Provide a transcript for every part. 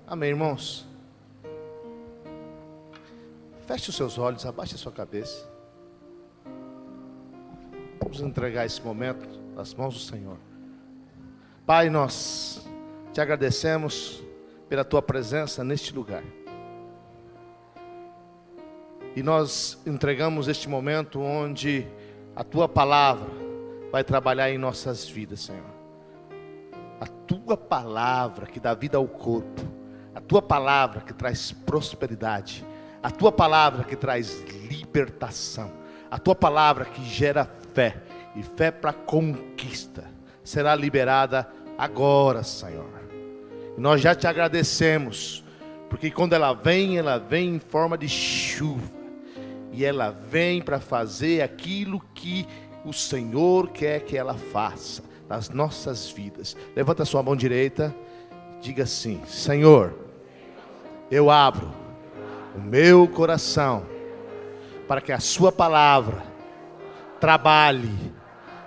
Amém, irmãos? Feche os seus olhos, abaixe a sua cabeça. Vamos entregar esse momento nas mãos do Senhor. Pai, nós te agradecemos pela tua presença neste lugar. E nós entregamos este momento onde a tua palavra vai trabalhar em nossas vidas, Senhor. A tua palavra que dá vida ao corpo, a tua palavra que traz prosperidade, a tua palavra que traz libertação, a tua palavra que gera fé, e fé para conquista, será liberada agora, Senhor. E nós já te agradecemos, porque quando ela vem em forma de chuva, e ela vem para fazer aquilo que o Senhor quer que ela faça nas nossas vidas. Levanta a sua mão direita, diga assim: Senhor, eu abro o meu coração para que a sua palavra trabalhe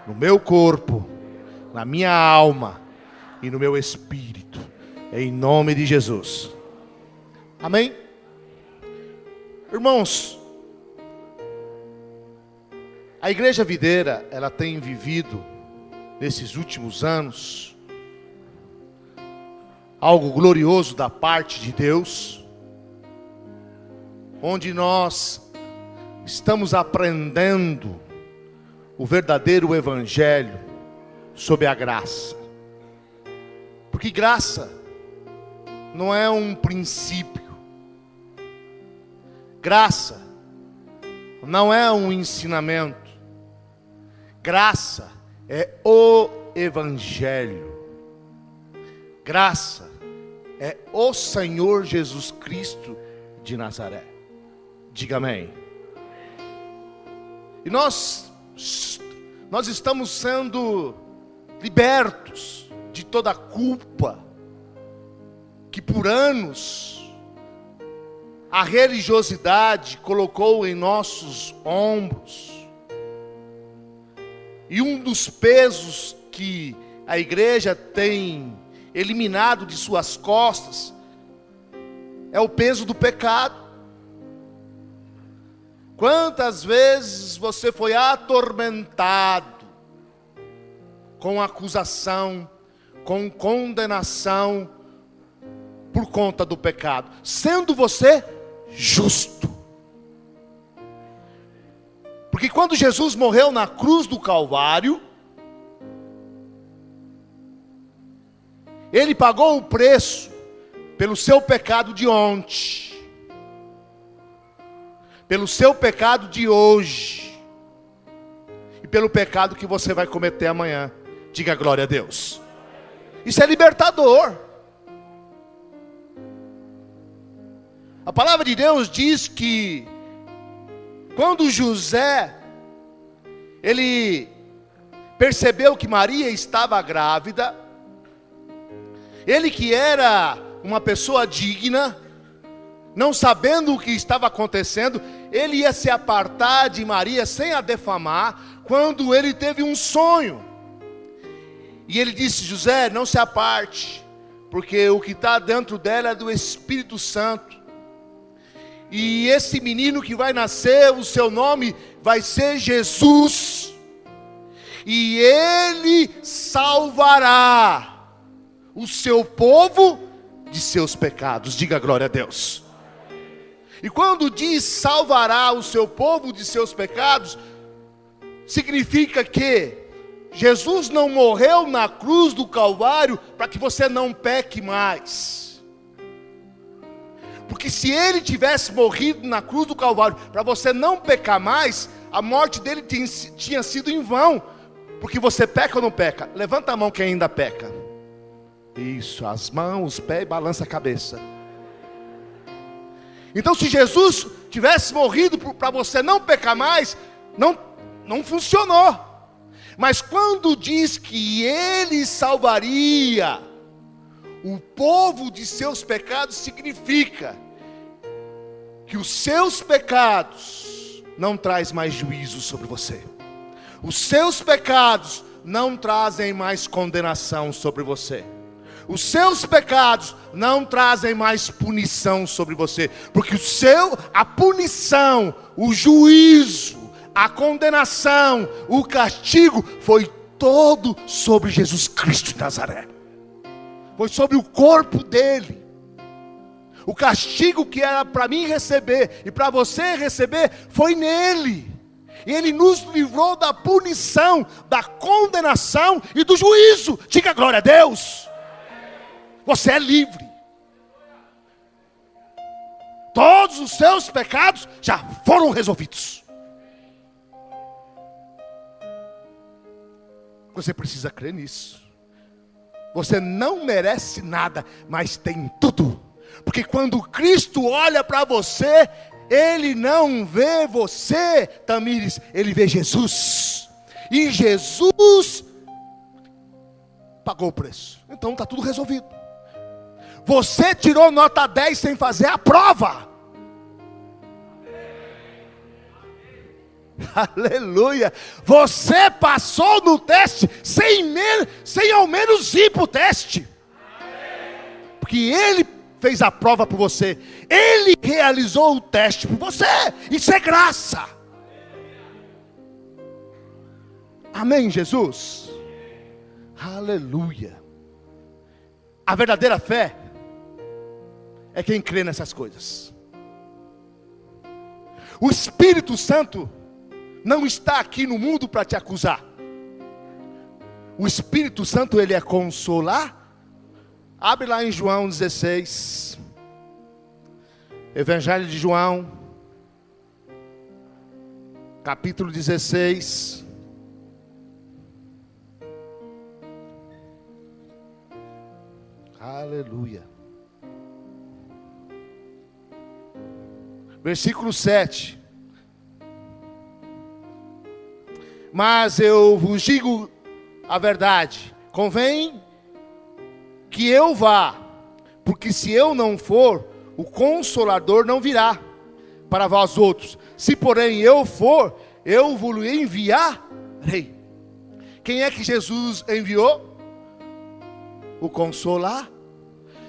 no meu corpo, na minha alma e no meu espírito, em nome de Jesus. Amém? Irmãos, a Igreja Videira, ela tem vivido nesses últimos anos algo glorioso da parte de Deus, onde nós estamos aprendendo o verdadeiro evangelho sobre a graça. Porque graça não é um princípio, graça não é um ensinamento, graça é o evangelho, graça é o Senhor Jesus Cristo de Nazaré. Diga amém. E nós estamos sendo libertos de toda a culpa que por anos a religiosidade colocou em nossos ombros. E um dos pesos que a igreja tem eliminado de suas costas é o peso do pecado. Quantas vezes você foi atormentado com acusação, com condenação por conta do pecado, sendo você justo? Porque quando Jesus morreu na cruz do Calvário, Ele pagou o preço pelo seu pecado de ontem, pelo seu pecado de hoje, e pelo pecado que você vai cometer amanhã. Diga glória a Deus. Isso é libertador. A palavra de Deus diz que quando José, ele percebeu que Maria estava grávida, ele que era uma pessoa digna, não sabendo o que estava acontecendo, ele ia se apartar de Maria sem a defamar, quando ele teve um sonho. E ele disse: José, não se aparte, porque o que está dentro dela é do Espírito Santo. E esse menino que vai nascer, o seu nome vai ser Jesus. E ele salvará o seu povo de seus pecados. Diga glória a Deus. E quando diz salvará o seu povo de seus pecados, significa que Jesus não morreu na cruz do Calvário para que você não peque mais. Porque se ele tivesse morrido na cruz do Calvário para você não pecar mais, a morte dele tinha sido em vão. Porque você peca ou não peca? Levanta a mão quem ainda peca. Isso, as mãos, os pés, balança a cabeça. Então se Jesus tivesse morrido para você não pecar mais, não funcionou. Mas quando diz que ele salvaria o povo de seus pecados, significa que os seus pecados não traz mais juízo sobre você. Os seus pecados não trazem mais condenação sobre você. os seus pecados não trazem mais punição sobre você, porque a punição, o juízo, a condenação, o castigo foi todo sobre Jesus Cristo de Nazaré. Foi sobre o corpo dele. O castigo que era para mim receber e para você receber foi nele. E ele nos livrou da punição, da condenação e do juízo. Diga glória a Deus. Você é livre. Todos os seus pecados já foram resolvidos. Você precisa crer nisso. Você não merece nada, mas tem tudo. Porque quando Cristo olha para você, Ele não vê você, Tamires, Ele vê Jesus. E Jesus pagou o preço. Então está tudo resolvido. Você tirou nota 10 sem fazer a prova. Aleluia. Você passou no teste sem ao menos ir para o teste. Porque Ele fez a prova por você. Ele realizou o teste por você. Isso é graça. Amém, Jesus? Aleluia. A verdadeira fé é quem crê nessas coisas. O Espírito Santo não está aqui no mundo para te acusar. O Espírito Santo, ele é consolar. Abre lá em João 16. Evangelho de João, capítulo 16. Aleluia. Versículo 7. Mas eu vos digo a verdade, convém que eu vá, porque se eu não for, o Consolador não virá para vós outros. Se porém eu for, eu vos enviarei. Quem é que Jesus enviou? O Consolar.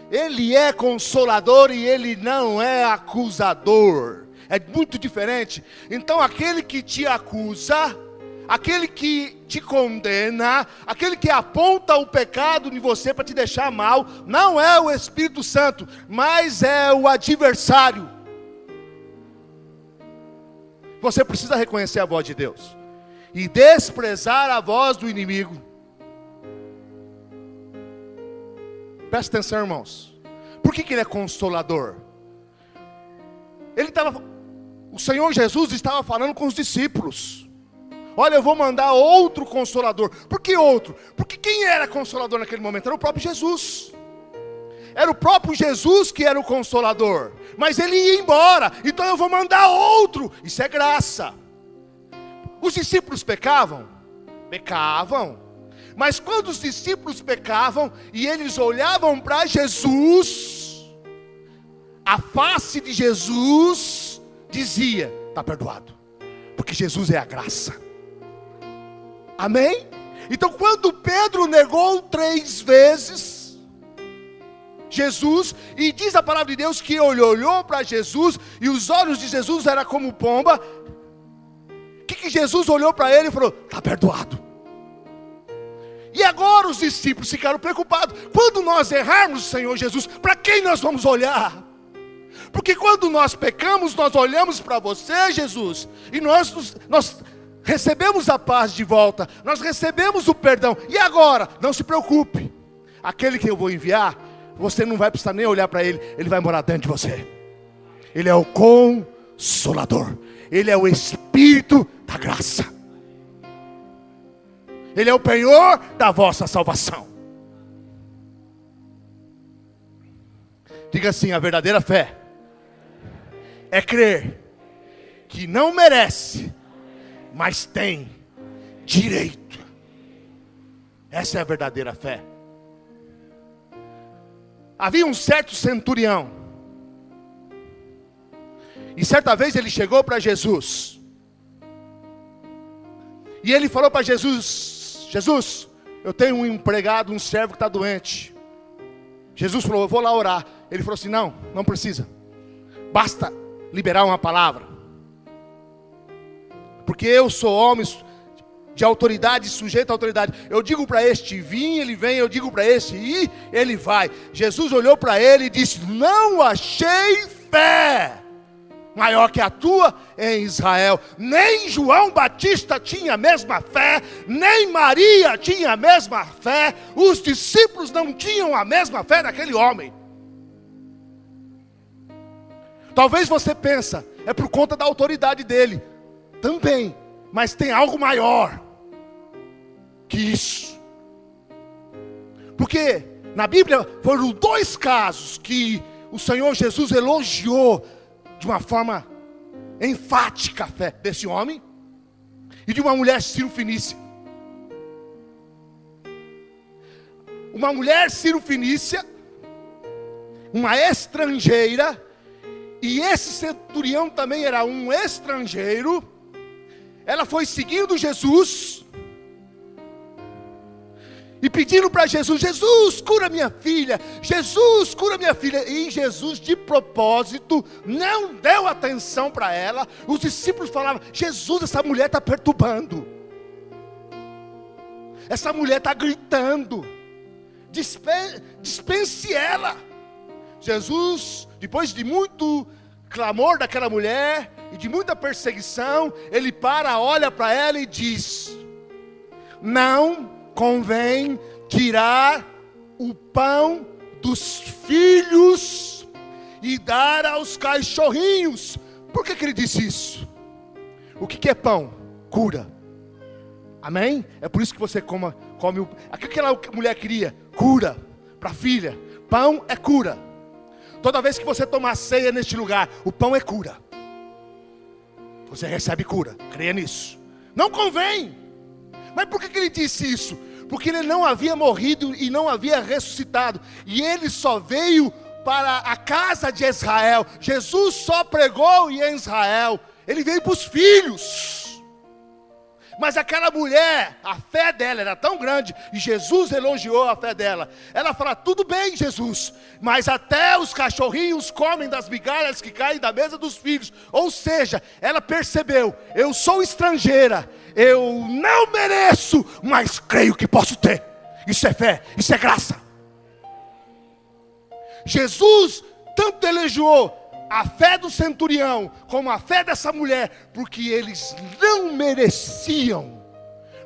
Ele é consolador e ele não é acusador. É muito diferente. Então aquele que te acusa, aquele que te condena, aquele que aponta o pecado em você para te deixar mal, não é o Espírito Santo, mas é o adversário. Você precisa reconhecer a voz de Deus e desprezar a voz do inimigo. Presta atenção, irmãos. Por que ele é consolador? O Senhor Jesus estava falando com os discípulos. Olha, eu vou mandar outro consolador. Por que outro? Porque quem era consolador naquele momento? Era o próprio Jesus. Era o próprio Jesus que era o consolador. Mas ele ia embora. Então eu vou mandar outro. Isso é graça. Os discípulos pecavam? Pecavam. Mas quando os discípulos pecavam e eles olhavam para Jesus, a face de Jesus dizia: está perdoado. Porque Jesus é a graça. Amém? Então quando Pedro negou 3 vezes Jesus, e diz a palavra de Deus que ele olhou para Jesus, e os olhos de Jesus eram como pomba. O que Jesus olhou para ele e falou: está perdoado. E agora os discípulos ficaram preocupados. Quando nós errarmos, Senhor Jesus, para quem nós vamos olhar? Porque quando nós pecamos, nós olhamos para você, Jesus, e nós recebemos a paz de volta, nós recebemos o perdão. E agora? Não se preocupe. Aquele que eu vou enviar, você não vai precisar nem olhar para ele, ele vai morar dentro de você. Ele é o Consolador. Ele é o Espírito da graça. Ele é o penhor da vossa salvação. Diga assim: a verdadeira fé é crer que não merece, mas tem direito. Essa é a verdadeira fé. Havia um certo centurião, e certa vez ele chegou para Jesus, e ele falou para Jesus: Jesus, eu tenho um empregado, um servo que está doente. Jesus falou, eu vou lá orar. Ele falou assim, não precisa. Basta liberar uma palavra. Porque eu sou homem de autoridade, sujeito à autoridade. Eu digo para este vir, ele vem. Eu digo para este ir, ele vai. Jesus olhou para ele e disse, não achei fé maior que a tua em Israel. Nem João Batista tinha a mesma fé, nem Maria tinha a mesma fé. Os discípulos não tinham a mesma fé daquele homem. Talvez você pensa, é por conta da autoridade dele. Também, mas tem algo maior que isso. Porque na Bíblia foram 2 casos que o Senhor Jesus elogiou de uma forma enfática a fé desse homem e de uma mulher cirofenícia. Uma mulher cirofenícia, uma estrangeira, e esse centurião também era um estrangeiro. Ela foi seguindo Jesus e pedindo para Jesus, Jesus, cura minha filha, Jesus, cura minha filha. E Jesus, de propósito, não deu atenção para ela. Os discípulos falavam, Jesus, essa mulher está perturbando, essa mulher está gritando, dispense ela. Jesus, depois de muito clamor daquela mulher e de muita perseguição, ele olha para ela e diz, não convém tirar o pão dos filhos e dar aos cachorrinhos. Por que ele disse isso? O que é pão? Cura. Amém? É por isso que você come o que aquela mulher queria? Cura para a filha. Pão é cura. Toda vez que você tomar ceia neste lugar, o pão é cura. Você recebe cura, creia nisso. Não convém. Mas por que ele disse isso? Porque ele não havia morrido e não havia ressuscitado. E ele só veio para a casa de Israel. Jesus só pregou em Israel. Ele veio para os filhos. Mas aquela mulher, a fé dela era tão grande, e Jesus elogiou a fé dela. Ela fala, tudo bem Jesus, mas até os cachorrinhos comem das migalhas que caem da mesa dos filhos. Ou seja, ela percebeu, eu sou estrangeira, eu não mereço, mas creio que posso ter. Isso é fé, isso é graça. Jesus tanto elogiou a fé do centurião, como a fé dessa mulher, porque eles não mereciam,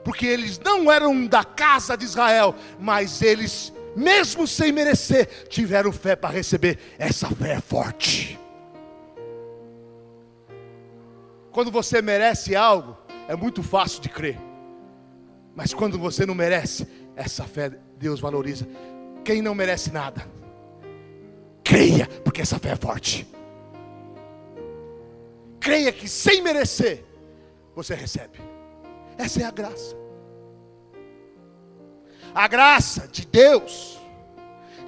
porque eles não eram da casa de Israel, mas eles, mesmo sem merecer, tiveram fé para receber. Essa fé é forte. Quando você merece algo, é muito fácil de crer, mas quando você não merece, essa fé Deus valoriza. Quem não merece nada, creia, porque essa fé é forte. Creia que sem merecer, você recebe. Essa é a graça. A graça de Deus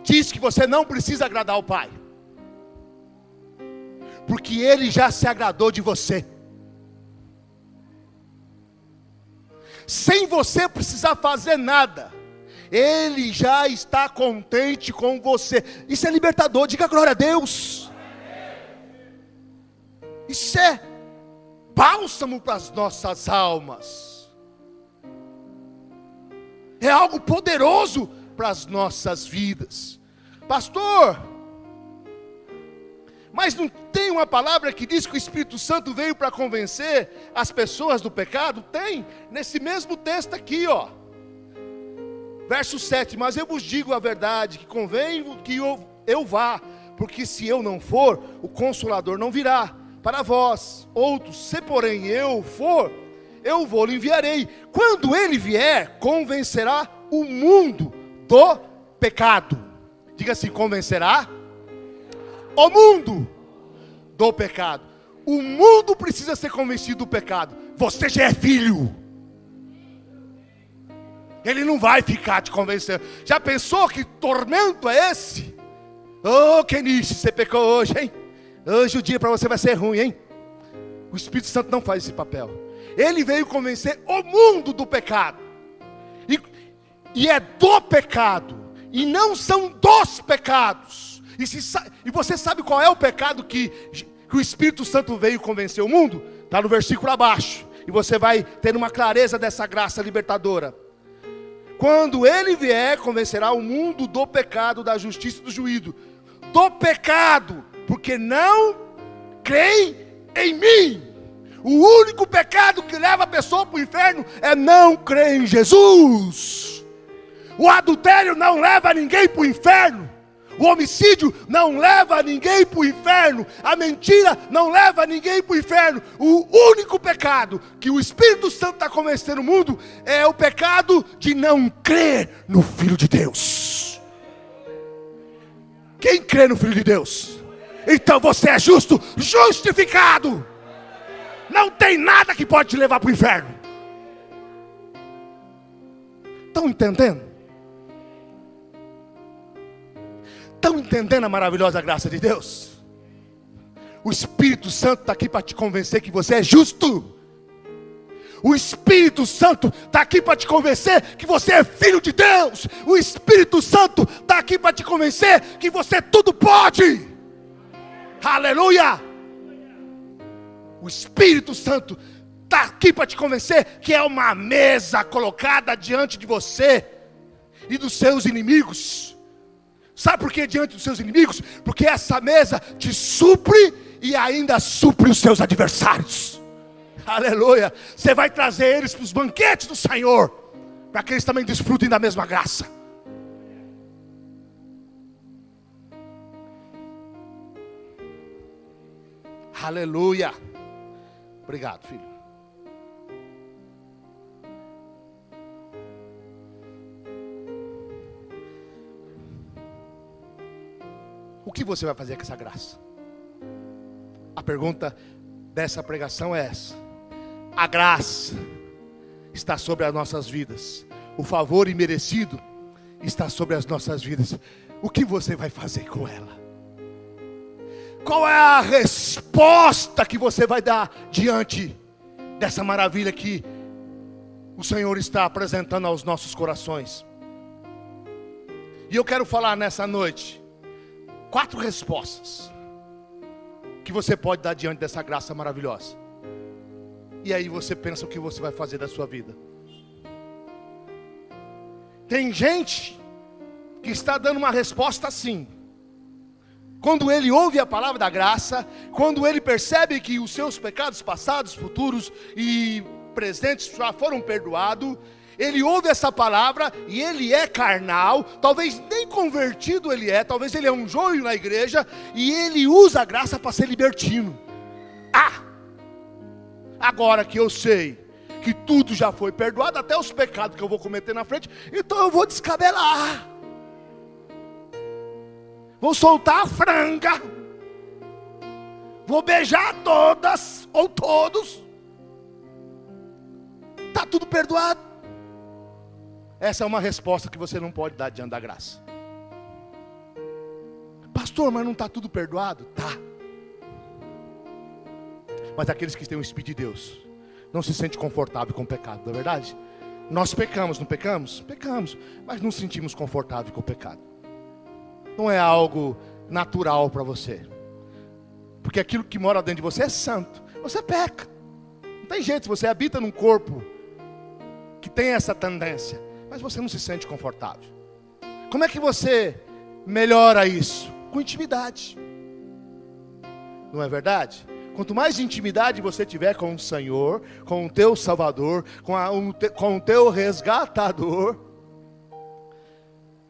diz que você não precisa agradar o Pai, porque Ele já se agradou de você. Sem você precisar fazer nada, Ele já está contente com você. Isso é libertador, diga glória a Deus. Isso é bálsamo para as nossas almas. É algo poderoso para as nossas vidas. Pastor, mas não tem uma palavra que diz que o Espírito Santo veio para convencer as pessoas do pecado? Tem, nesse mesmo texto aqui, ó. Verso 7, mas eu vos digo a verdade, que convém que eu vá, porque se eu não for, o Consolador não virá para vós. Outros, se porém eu for, eu vou-lhe enviarei. Quando ele vier, convencerá o mundo do pecado. Diga assim, convencerá o mundo do pecado. O mundo precisa ser convencido do pecado. Você já é filho. Ele não vai ficar te convencendo. Já pensou que tormento é esse? Ô, Keniche, você pecou hoje, hein? Hoje o dia para você vai ser ruim, hein? O Espírito Santo não faz esse papel. Ele veio convencer o mundo do pecado. E é do pecado E não são dos pecados. E você sabe qual é o pecado que o Espírito Santo veio convencer o mundo? Está no versículo abaixo. E você vai ter uma clareza dessa graça libertadora. Quando ele vier, convencerá o mundo do pecado, da justiça e do juízo. Do pecado, porque não creem em mim. O único pecado que leva a pessoa para o inferno é não crer em Jesus. O adultério não leva ninguém para o inferno. O homicídio não leva ninguém para o inferno. A mentira não leva ninguém para o inferno. O único pecado que o Espírito Santo está convencendo o mundo é o pecado de não crer no Filho de Deus. Quem crê no Filho de Deus? Então você é justo, justificado. Não tem nada que pode te levar para o inferno. Estão entendendo? Estão entendendo a maravilhosa graça de Deus? O Espírito Santo está aqui para te convencer que você é justo. O Espírito Santo está aqui para te convencer que você é filho de Deus. O Espírito Santo está aqui para te convencer que você tudo pode. Aleluia! O Espírito Santo está aqui para te convencer que é uma mesa colocada diante de você e dos seus inimigos. Sabe por que diante dos seus inimigos? Porque essa mesa te supre e ainda supre os seus adversários. Aleluia. Você vai trazer eles para os banquetes do Senhor, para que eles também desfrutem da mesma graça. Aleluia. Obrigado, filho. O que você vai fazer com essa graça? A pergunta dessa pregação é essa. A graça está sobre as nossas vidas. O favor imerecido está sobre as nossas vidas. O que você vai fazer com ela? Qual é a resposta que você vai dar diante dessa maravilha que o Senhor está apresentando aos nossos corações? E eu quero falar nessa noite 4 respostas que você pode dar diante dessa graça maravilhosa. E aí você pensa o que você vai fazer da sua vida. Tem gente que está dando uma resposta assim. Quando ele ouve a palavra da graça, quando ele percebe que os seus pecados passados, futuros e presentes já foram perdoados, ele ouve essa palavra e ele é carnal, talvez nem convertido ele é, talvez ele é um joio na igreja, e ele usa a graça para ser libertino. Agora que eu sei que tudo já foi perdoado, até os pecados que eu vou cometer na frente, então eu vou descabelar, vou soltar a franga, vou beijar todas ou todos, está tudo perdoado. Essa é uma resposta que você não pode dar diante da graça. Pastor, mas não está tudo perdoado? Tá. Mas aqueles que têm o Espírito de Deus não se sentem confortável com o pecado, não é verdade? Nós pecamos, não pecamos? Pecamos, mas não nos sentimos confortável com o pecado. Não é algo natural para você. Porque aquilo que mora dentro de você é santo. Você peca. Não tem jeito, você habita num corpo que tem essa tendência, mas você não se sente confortável. Como é que você melhora isso? Com intimidade. Não é verdade? Quanto mais intimidade você tiver com o Senhor, com o teu Salvador, com o teu resgatador,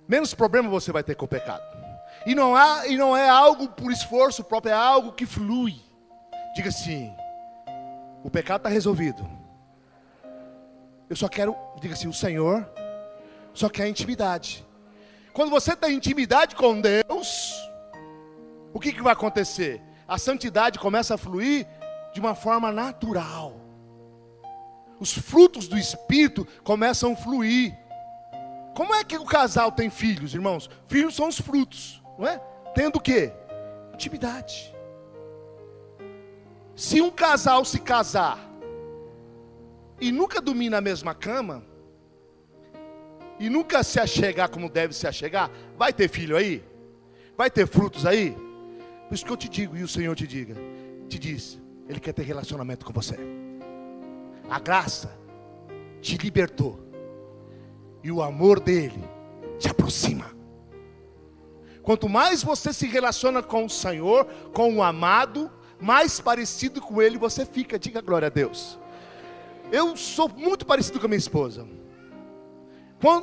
menos problema você vai ter com o pecado. E não é algo por esforço próprio, é algo que flui. Diga assim: o pecado está resolvido. Eu só quero, diga assim, o Senhor só quer intimidade. Quando você tem intimidade com Deus, o que vai acontecer? A santidade começa a fluir de uma forma natural. Os frutos do Espírito começam a fluir. Como é que o casal tem filhos, irmãos? Filhos são os frutos, não é? Tendo o quê? Intimidade. Se um casal se casar e nunca dormir na mesma cama, e nunca se achegar como deve se achegar, vai ter filho aí? Vai ter frutos aí? Por isso que eu te digo, e o Senhor te diz, Ele quer ter relacionamento com você. A graça te libertou, e o amor dele te aproxima. Quanto mais você se relaciona com o Senhor, com o amado, mais parecido com Ele você fica. Diga glória a Deus. Eu sou muito parecido com a minha esposa.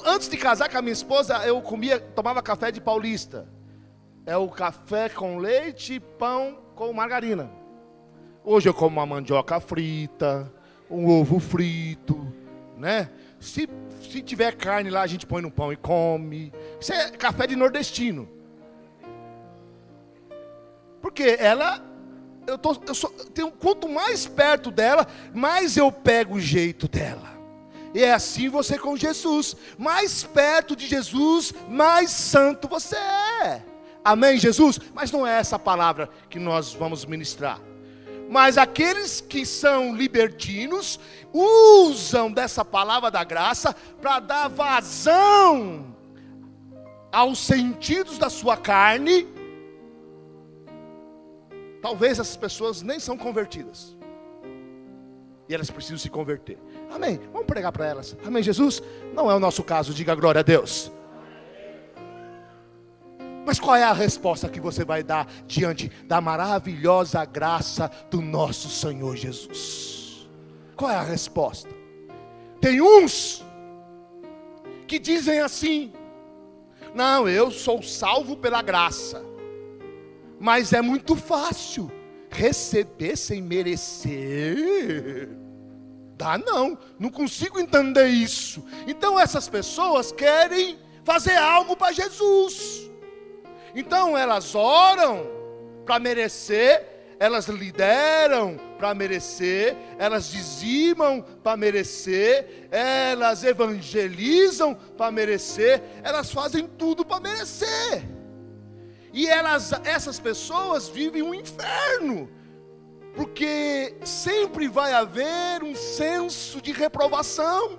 Antes de casar com a minha esposa, eu tomava café de paulista. É o café com leite e pão com margarina. Hoje eu como uma mandioca frita, um ovo frito, né? Se tiver carne lá, a gente põe no pão e come. Isso é café de nordestino. Porque quanto mais perto dela, mais eu pego o jeito dela. E é assim você com Jesus. Mais perto de Jesus, mais santo você é. Amém, Jesus? Mas não é essa palavra que nós vamos ministrar. Mas aqueles que são libertinos usam dessa palavra da graça para dar vazão aos sentidos da sua carne. Talvez essas pessoas nem são convertidas, e elas precisam se converter. Amém? Vamos pregar para elas. Amém, Jesus? Não é o nosso caso, diga glória a Deus. Mas qual é a resposta que você vai dar diante da maravilhosa graça do nosso Senhor Jesus? Qual é a resposta? Tem uns que dizem assim: não, eu sou salvo pela graça. Mas é muito fácil receber sem merecer. Dá não consigo entender isso. Então essas pessoas querem fazer algo para Jesus. Então elas oram para merecer, elas lideram para merecer, elas dizimam para merecer, elas evangelizam para merecer, elas fazem tudo para merecer. E essas pessoas vivem um inferno, porque sempre vai haver um senso de reprovação,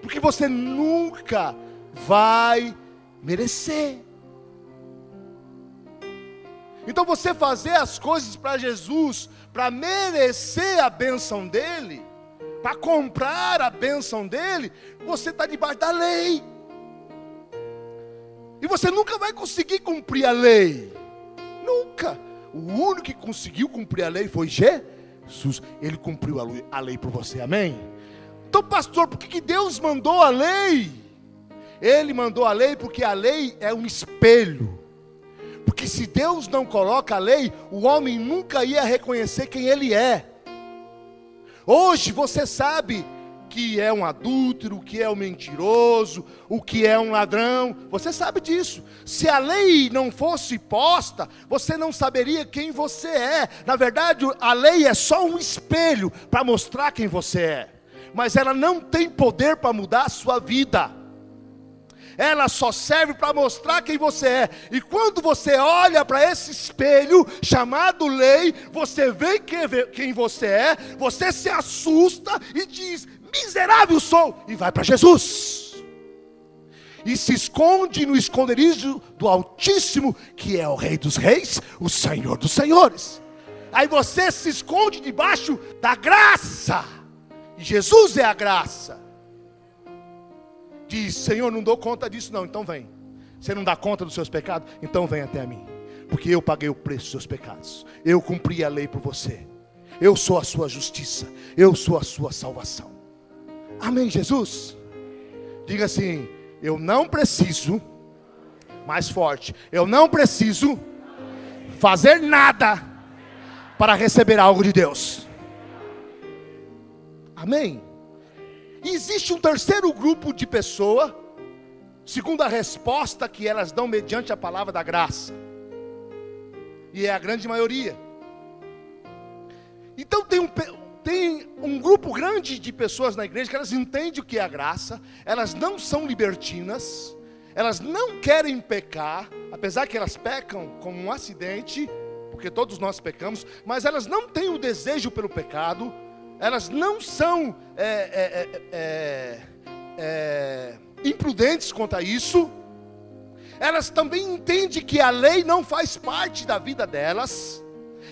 porque você nunca vai merecer. Então você fazer as coisas para Jesus, para merecer a bênção dele, para comprar a bênção dele, você está debaixo da lei. E você nunca vai conseguir cumprir a lei. Nunca. O único que conseguiu cumprir a lei foi Jesus. Ele cumpriu a lei por você, amém? Então, pastor, por que Deus mandou a lei? Ele mandou a lei porque a lei é um espelho. Porque se Deus não coloca a lei, o homem nunca ia reconhecer quem ele é. Hoje você sabe que é um adúltero, o que é um mentiroso, o que é um ladrão. Você sabe disso. Se a lei não fosse posta, você não saberia quem você é. Na verdade, a lei é só um espelho para mostrar quem você é. Mas ela não tem poder para mudar a sua vida. Ela só serve para mostrar quem você é. E quando você olha para esse espelho chamado lei, você vê quem você é, você se assusta e diz: miserável sou, e vai para Jesus. E se esconde no esconderijo do Altíssimo, que é o Rei dos Reis, o Senhor dos Senhores. Aí você se esconde debaixo da graça. E Jesus é a graça. Diz: Senhor, não dou conta disso não, então vem. Você não dá conta dos seus pecados? Então vem até mim. Porque eu paguei o preço dos seus pecados. Eu cumpri a lei por você. Eu sou a sua justiça. Eu sou a sua salvação. Amém, Jesus? Diga assim: eu não preciso, mais forte, eu não preciso fazer nada para receber algo de Deus. Amém? E existe um terceiro grupo de pessoa, segundo a resposta que elas dão mediante a palavra da graça, e é a grande maioria. Então tem um grupo grande de pessoas na igreja que elas entendem o que é a graça, elas não são libertinas, elas não querem pecar, apesar que elas pecam como um acidente, porque todos nós pecamos, mas elas não têm o desejo pelo pecado. Elas não são imprudentes quanto a isso. Elas também entendem que a lei não faz parte da vida delas.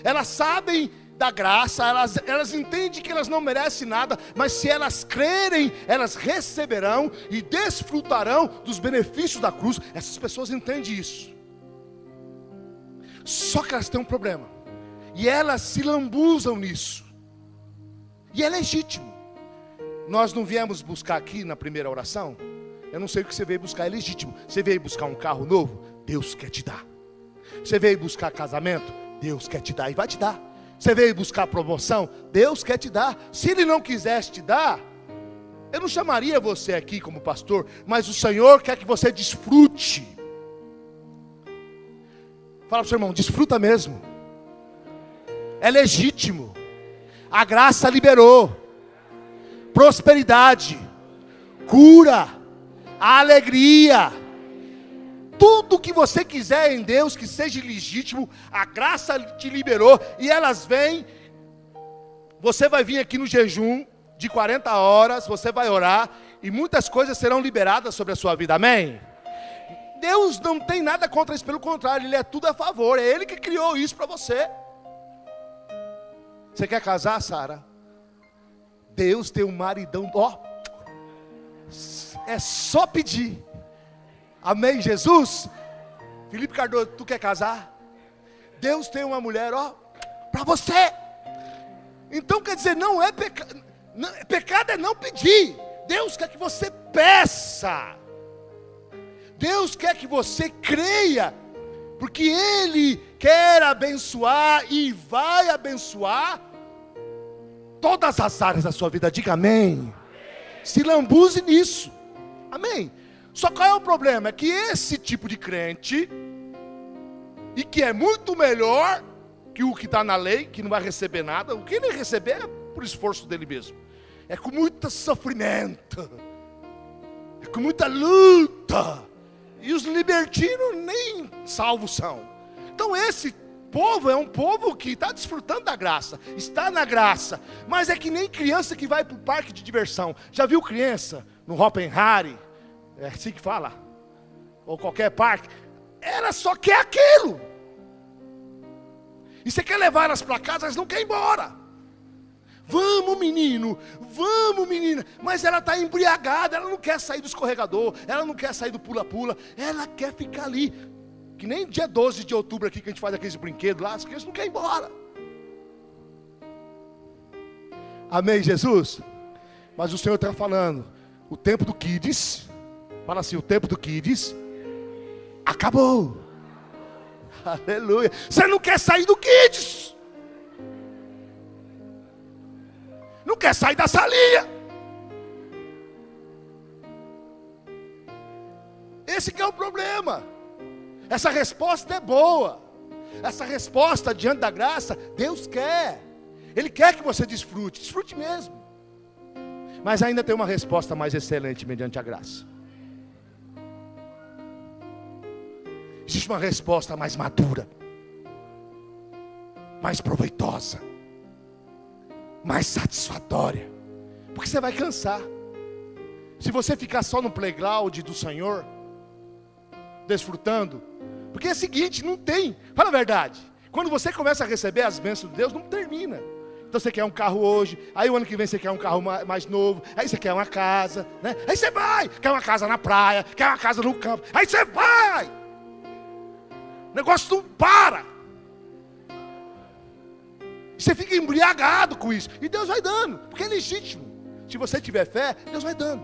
Elas sabem da graça, elas entendem que elas não merecem nada, mas se elas crerem, elas receberão e desfrutarão dos benefícios da cruz. Essas pessoas entendem isso. Só que elas têm um problema, e elas se lambuzam nisso, e é legítimo. Nós não viemos buscar aqui na primeira oração, eu não sei o que você veio buscar, é legítimo. Você veio buscar um carro novo, Deus quer te dar. Você veio buscar casamento, Deus quer te dar e vai te dar. Você veio buscar promoção, Deus quer te dar. Se Ele não quisesse te dar, eu não chamaria você aqui como pastor, mas o Senhor quer que você desfrute. Fala para o seu irmão, desfruta mesmo. É legítimo. A graça liberou prosperidade, cura, alegria. Tudo que você quiser em Deus que seja legítimo, a graça te liberou. E elas vêm. Você vai vir aqui no jejum de 40 horas, você vai orar, e muitas coisas serão liberadas sobre a sua vida, amém? Deus não tem nada contra isso, pelo contrário, Ele é tudo a favor. É Ele que criou isso para você. Você quer casar, Sara? Deus tem um maridão, ó, é só pedir. Amém, Jesus? Felipe Cardoso, tu quer casar? Deus tem uma mulher, ó, para você. Então quer dizer, não é pecado. Pecado é não pedir. Deus quer que você peça. Deus quer que você creia, porque Ele quer abençoar e vai abençoar todas as áreas da sua vida. Diga amém. Se lambuze nisso. Amém. Só qual é o problema? É que esse tipo de crente, e que é muito melhor que o que está na lei, que não vai receber nada, o que ele receber é por esforço dele mesmo, é com muito sofrimento, é com muita luta, e os libertinos nem salvos são. Então esse povo é um povo que está desfrutando da graça, está na graça, mas é que nem criança que vai para o parque de diversão. Já viu criança no Hoppenheim? É assim que fala, ou qualquer parque, ela só quer aquilo, e você quer levar elas para casa, elas não querem ir embora. Vamos menino, vamos menina, mas ela está embriagada, ela não quer sair do escorregador, ela não quer sair do pula-pula, ela quer ficar ali, que nem dia 12 de outubro aqui que a gente faz aqueles brinquedos lá, as crianças não querem ir embora. Amém, Jesus? Mas o Senhor está falando, o tempo do Kids, fala assim, o tempo do Kids acabou. Aleluia. Você não quer sair do Kids, não quer sair da salinha. Esse que é o problema. Essa resposta é boa. Essa resposta diante da graça, Deus quer. Ele quer que você desfrute, desfrute mesmo. Mas ainda tem uma resposta mais excelente mediante a graça. Existe uma resposta mais madura, mais proveitosa, mais satisfatória, porque você vai cansar. Se você ficar só no playground do Senhor, desfrutando, porque é o seguinte, não tem, fala a verdade, quando você começa a receber as bênçãos de Deus, não termina. Então você quer um carro hoje, aí o ano que vem você quer um carro mais novo, aí você quer uma casa, né? Aí você vai, quer uma casa na praia, quer uma casa no campo, aí você vai, o negócio não para. Você fica embriagado com isso. E Deus vai dando, porque é legítimo. Se você tiver fé, Deus vai dando.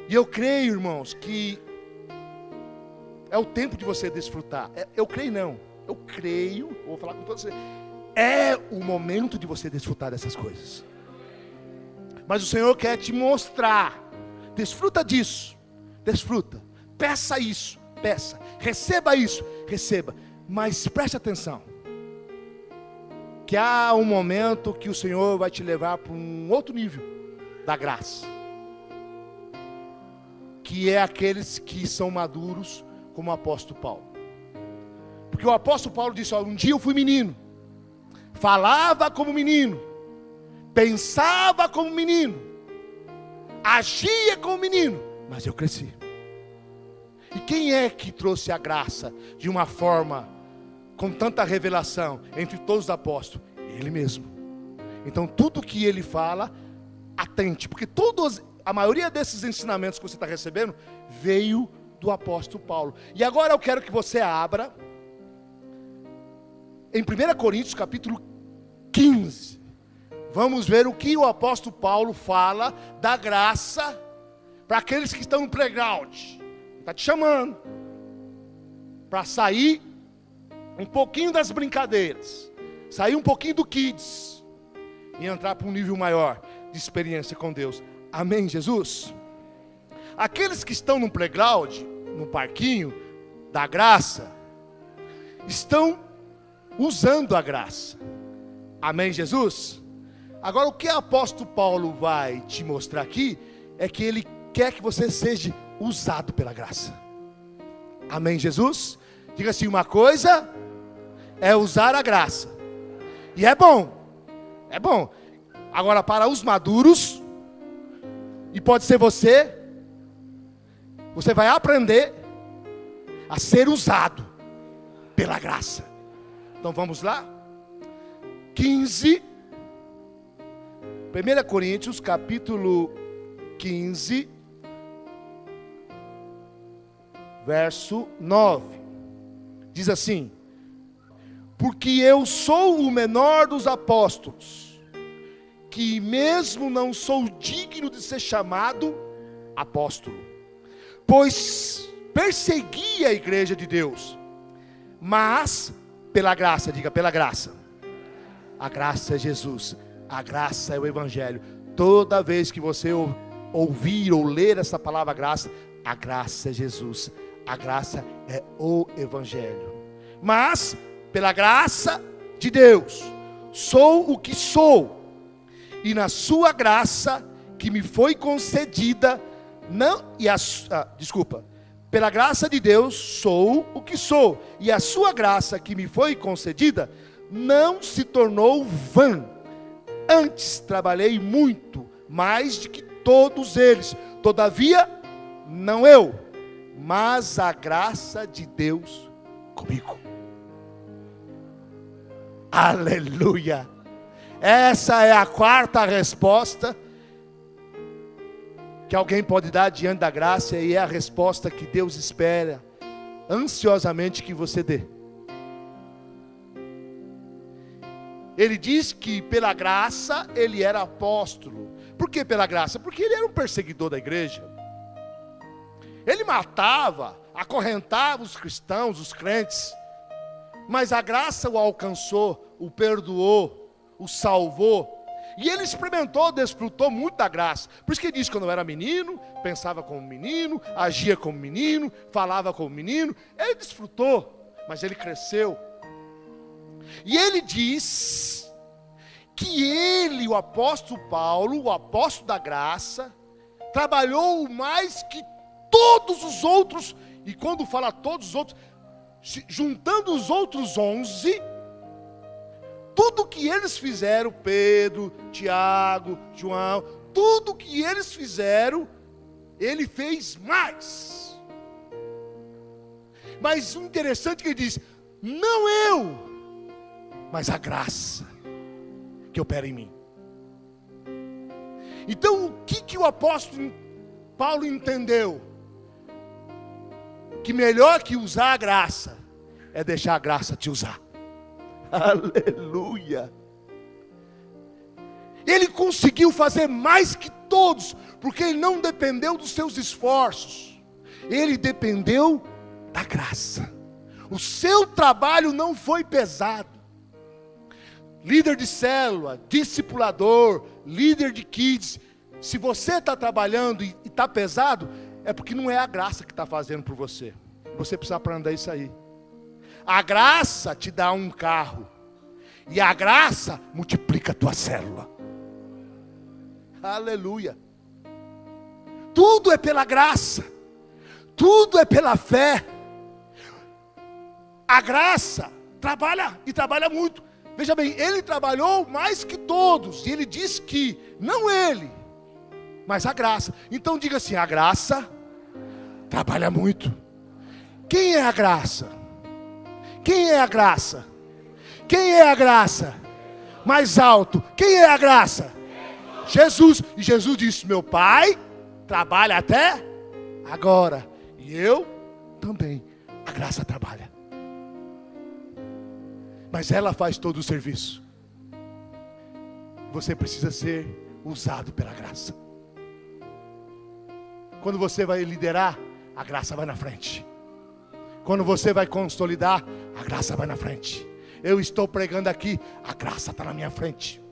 E eu creio, irmãos, que é o tempo de você desfrutar. Eu creio não. Eu creio, vou falar com todos vocês. É o momento de você desfrutar dessas coisas. Mas o Senhor quer te mostrar. Desfruta disso. Desfruta. Peça isso. Peça. Receba isso. Receba. Mas preste atenção. Que há um momento que o Senhor vai te levar para um outro nível da graça. Que é aqueles que são maduros, como o apóstolo Paulo. Porque o apóstolo Paulo disse, um dia eu fui menino, falava como menino, pensava como menino, agia como menino, mas eu cresci. E quem é que trouxe a graça de uma forma com tanta revelação entre todos os apóstolos? Ele mesmo. Então tudo que ele fala, atente, porque a maioria desses ensinamentos que você está recebendo veio do apóstolo Paulo. E agora eu quero que você abra em 1 Coríntios capítulo 15. Vamos ver o que o apóstolo Paulo fala da graça para aqueles que estão no playground. Está te chamando para sair um pouquinho das brincadeiras, sair um pouquinho do kids e entrar para um nível maior de experiência com Deus. Amém, Jesus? Aqueles que estão no playground, no parquinho da graça, estão usando a graça. Amém, Jesus? Agora o que o apóstolo Paulo vai te mostrar aqui é que ele quer que você seja usado pela graça. Amém, Jesus? Diga assim, uma coisa é usar a graça, e é bom. Agora para os maduros, e pode ser você vai aprender a ser usado pela graça. Então vamos lá? 15, 1 Coríntios capítulo 15, verso 9, diz assim: porque eu sou o menor dos apóstolos, que mesmo não sou digno de ser chamado apóstolo, pois persegui a igreja de Deus, mas pela graça, diga pela graça. A graça é Jesus, a graça é o Evangelho. Toda vez que você ouvir ou ler essa palavra graça, a graça é Jesus, a graça é o Evangelho. Mas pela graça de Deus sou o que sou, e na sua graça que me foi concedida, pela graça de Deus sou o que sou, e a sua graça que me foi concedida não se tornou vã. Antes trabalhei muito, mais do que todos eles. Todavia, não eu, mas a graça de Deus comigo. Aleluia! Essa é a quarta resposta que alguém pode dar diante da graça, e é a resposta que Deus espera ansiosamente que você dê. Ele diz que pela graça ele era apóstolo. Por que pela graça? Porque ele era um perseguidor da igreja. Ele matava, acorrentava os cristãos, os crentes. Mas a graça o alcançou, o perdoou, o salvou. E ele experimentou, desfrutou muito da graça. Por isso que ele diz que quando eu era menino, pensava como menino, agia como menino, falava como menino. Ele desfrutou, mas ele cresceu. E ele diz que ele, o apóstolo Paulo, o apóstolo da graça, trabalhou mais que todos os outros. E quando fala todos os outros, juntando os outros 11, tudo que eles fizeram, Pedro, Tiago, João, tudo que eles fizeram, ele fez mais. Mas o interessante é que ele diz, não eu, mas a graça que opera em mim. Então o que o apóstolo Paulo entendeu? Que melhor que usar a graça é deixar a graça te usar. Aleluia! Ele conseguiu fazer mais que todos, porque ele não dependeu dos seus esforços, ele dependeu da graça. O seu trabalho não foi pesado. Líder de célula, discipulador, líder de kids, se você está trabalhando e está pesado, é porque não é a graça que está fazendo por você. Você precisa aprender isso aí. A graça te dá um carro, e a graça multiplica a tua célula. Aleluia! Tudo é pela graça, tudo é pela fé. A graça trabalha, e trabalha muito. Veja bem, ele trabalhou mais que todos, e ele diz que, não ele, mas a graça. Então diga assim: a graça trabalha muito. Quem é a graça? Quem é a graça? Quem é a graça? Mais alto. Quem é a graça? Jesus. E Jesus disse: meu Pai trabalha até agora, e eu também. A graça trabalha, mas ela faz todo o serviço. Você precisa ser usado pela graça. Quando você vai liderar, a graça vai na frente. Quando você vai consolidar, a graça vai na frente. Eu estou pregando aqui, a graça está na minha frente.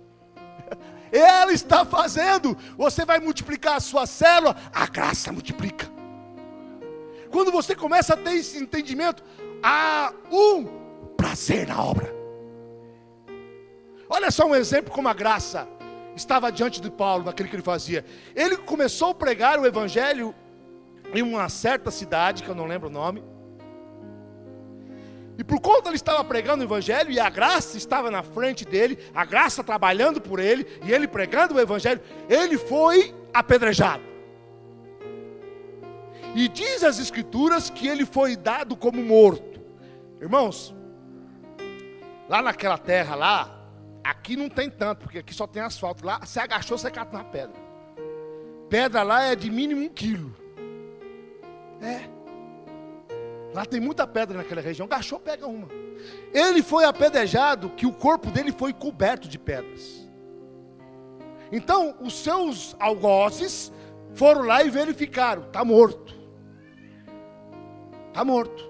Ela está fazendo. Você vai multiplicar a sua célula, a graça multiplica. Quando você começa a ter esse entendimento, há um prazer na obra. Olha só um exemplo como a graça estava diante de Paulo, naquilo que ele fazia. Ele começou a pregar o evangelho em uma certa cidade, que eu não lembro o nome. E por conta ele estava pregando o evangelho, e a graça estava na frente dele, a graça trabalhando por ele, e ele pregando o evangelho, ele foi apedrejado. E diz as escrituras que ele foi dado como morto. Irmãos, lá naquela terra lá, aqui não tem tanto, porque aqui só tem asfalto. Lá, você agachou, você cata na pedra. Pedra lá é de mínimo 1 quilo. Lá tem muita pedra naquela região. Agachou, pega uma. Ele foi apedrejado, que o corpo dele foi coberto de pedras. Então, os seus algozes foram lá e verificaram: está morto. Está morto.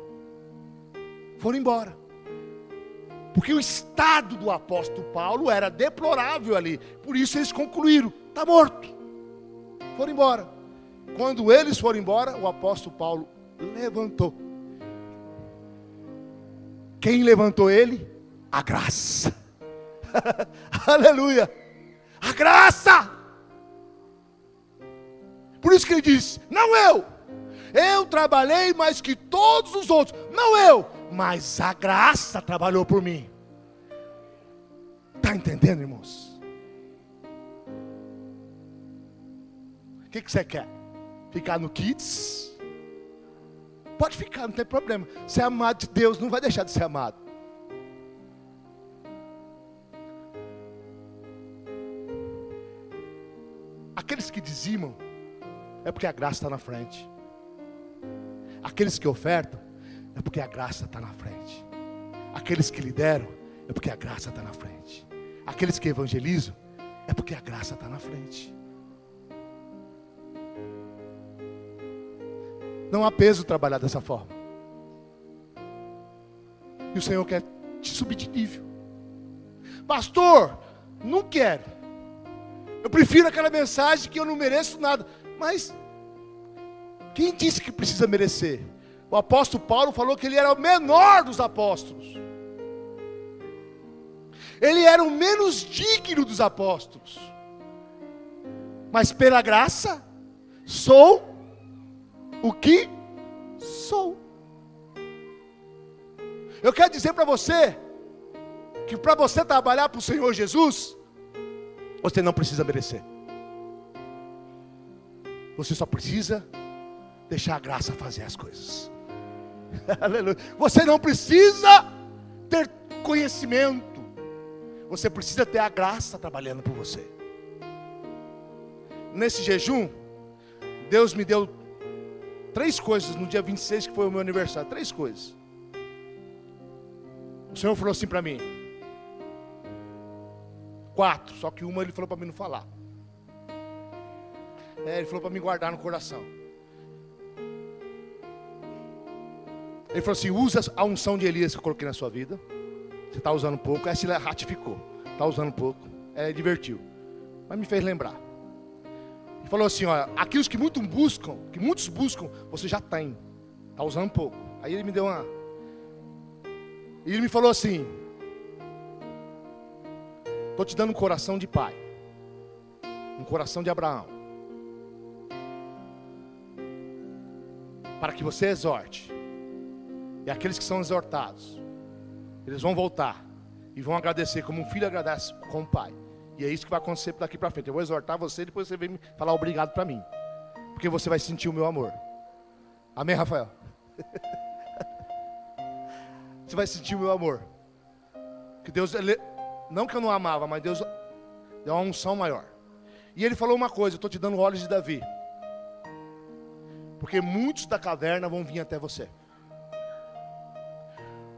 Foram embora. Porque o estado do apóstolo Paulo era deplorável ali. Por isso eles concluíram: está morto. Foram embora. Quando eles foram embora, o apóstolo Paulo levantou. Quem levantou ele? A graça. Aleluia. A graça. Por isso que ele diz: não eu. Eu trabalhei mais que todos os outros. Não eu, mas a graça trabalhou por mim. Está entendendo, irmãos? O que você quer? Ficar no Kids? Pode ficar, não tem problema. Ser amado de Deus não vai deixar de ser amado. Aqueles que dizimam é porque a graça está na frente. Aqueles que ofertam é porque a graça está na frente. Aqueles que lideram é porque a graça está na frente. Aqueles que evangelizam é porque a graça está na frente. Não há peso trabalhar dessa forma. E o Senhor quer te subir de nível. Pastor, não quero. Eu prefiro aquela mensagem que eu não mereço nada. Mas quem disse que precisa merecer? O apóstolo Paulo falou que ele era o menor dos apóstolos. Ele era o menos digno dos apóstolos. Mas pela graça, sou o que sou. Eu quero dizer para você, que para você trabalhar para o Senhor Jesus, você não precisa merecer. Você só precisa deixar a graça fazer as coisas. Aleluia. Você não precisa ter conhecimento. Você precisa ter a graça trabalhando por você. Nesse jejum, Deus me deu 3 coisas no dia 26, que foi o meu aniversário. 3 coisas. O Senhor falou assim para mim. 4, só que uma ele falou para mim não falar. Ele falou para mim guardar no coração. Ele falou assim: usa a unção de Elias que eu coloquei na sua vida. Você está usando pouco. Essa ele ratificou. Está usando pouco. Divertiu. Mas me fez lembrar. Ele falou assim: ó, aqueles que muitos buscam, você já tem. Está usando pouco. Aí ele me deu uma. E ele me falou assim: estou te dando um coração de pai. Um coração de Abraão. Para que você exorte. E aqueles que são exortados, eles vão voltar e vão agradecer como um filho agradece com o pai. E é isso que vai acontecer daqui para frente. Eu vou exortar você e depois você vem me falar obrigado para mim. Porque você vai sentir o meu amor. Amém, Rafael? Você vai sentir o meu amor. Que Deus, não que eu não amava, mas Deus deu uma unção maior. E Ele falou uma coisa: eu estou te dando olhos de Davi. Porque muitos da caverna vão vir até você.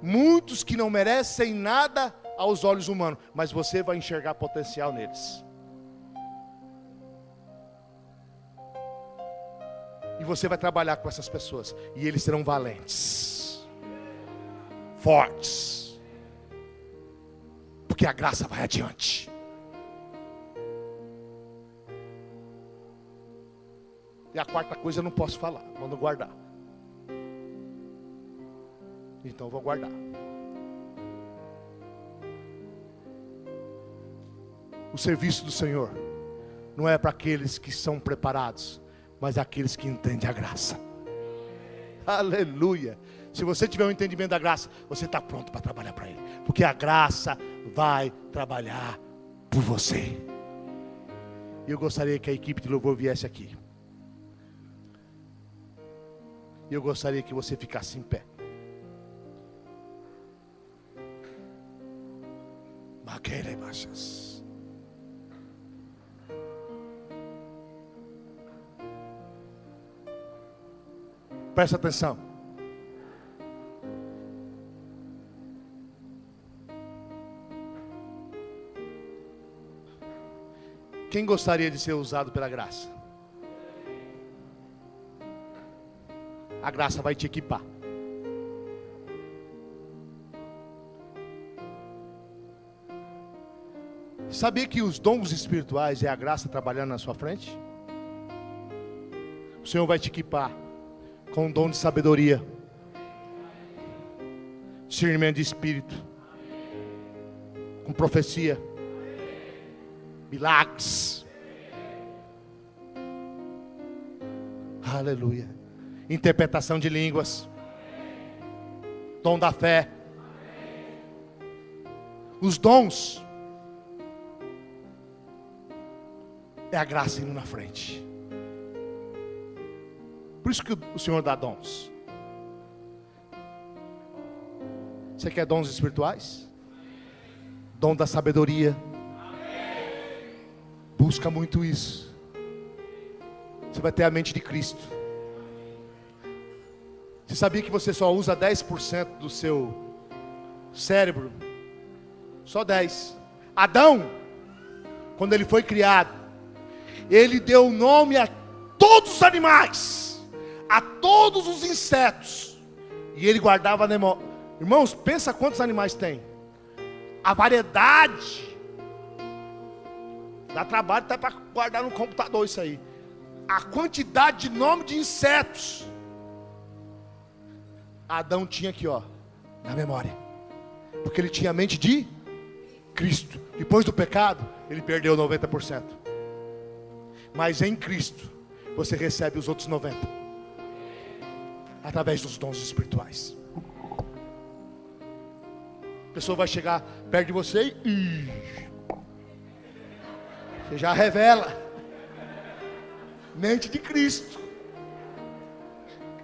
Muitos que não merecem nada aos olhos humanos, mas você vai enxergar potencial neles. E você vai trabalhar com essas pessoas. E eles serão valentes, fortes, porque a graça vai adiante. E a quarta coisa eu não posso falar, mando guardar. Então eu vou guardar. O serviço do Senhor não é para aqueles que são preparados, mas aqueles que entendem a graça. Aleluia. Se você tiver um entendimento da graça, você está pronto para trabalhar para Ele. Porque a graça vai trabalhar por você. E eu gostaria que a equipe de louvor viesse aqui. E eu gostaria que você ficasse em pé. Maqueira e baixas. Presta atenção. Quem gostaria de ser usado pela graça? A graça vai te equipar. Sabia que os dons espirituais é a graça trabalhando na sua frente? O Senhor vai te equipar com o dom de sabedoria, discernimento de espírito, com profecia, milagres. Aleluia. Interpretação de línguas, dom da fé. Os dons é a graça indo na frente. Por isso que o Senhor dá dons. Você quer dons espirituais? Dom da sabedoria. Busca muito isso. Você vai ter a mente de Cristo. Você sabia que você só usa 10% do seu cérebro? Só 10%. Adão, quando ele foi criado, ele deu nome a todos os animais, a todos os insetos, e ele guardava a memória. Irmãos, pensa quantos animais tem. A variedade. Dá trabalho até para guardar no computador isso aí. A quantidade de nome de insetos. Adão tinha aqui, ó, na memória. Porque ele tinha a mente de Cristo. Depois do pecado, ele perdeu 90%. Mas em Cristo, você recebe os outros 90%. Através dos dons espirituais. A pessoa vai chegar perto de você e você já revela. Mente de Cristo.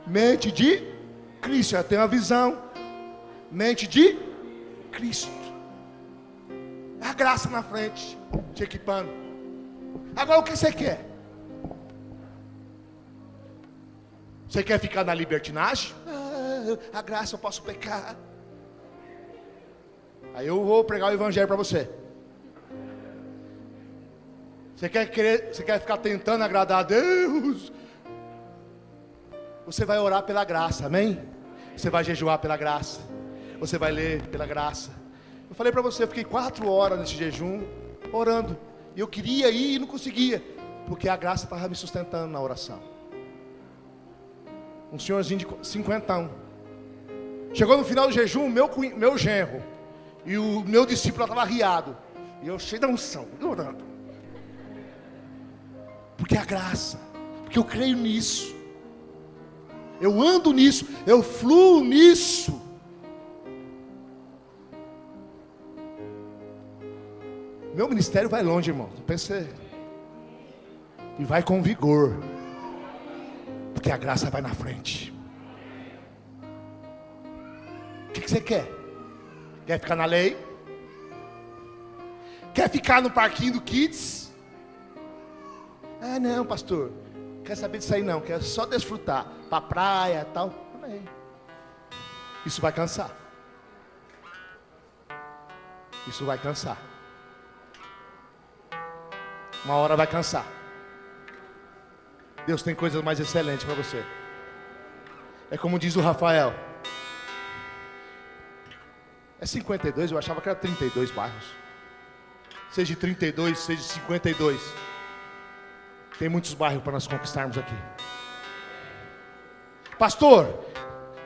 Mente de Cristo. Já tem uma visão. Mente de Cristo. A graça na frente, te equipando. Agora o que você quer? Você quer ficar na libertinagem? A graça, eu posso pecar. Aí eu vou pregar o evangelho para você. Você quer ficar tentando agradar a Deus? Você vai orar pela graça, amém? Você vai jejuar pela graça. Você vai ler pela graça. Eu falei para você, eu fiquei 4 horas nesse jejum, orando. E eu queria ir e não conseguia, porque a graça estava me sustentando na oração. Um senhorzinho de 50. Chegou no final do jejum, meu genro e o meu discípulo estava arriado. E eu cheio da unção, orando. Porque a graça, porque eu creio nisso. Eu ando nisso, eu fluo nisso. Meu ministério vai longe, irmão. Pensa. E vai com vigor. Porque a graça vai na frente. O que você quer? Quer ficar na lei? Quer ficar no parquinho do Kids? Ah, não, pastor. Quer saber disso aí não. Quer só desfrutar. Pra praia e tal. Amém. Isso vai cansar. Isso vai cansar. Uma hora vai cansar. Deus tem coisas mais excelentes para você. É como diz o Rafael. É 52, eu achava que era 32 bairros. Seja de 32, seja de 52. Tem muitos bairros para nós conquistarmos aqui. Pastor,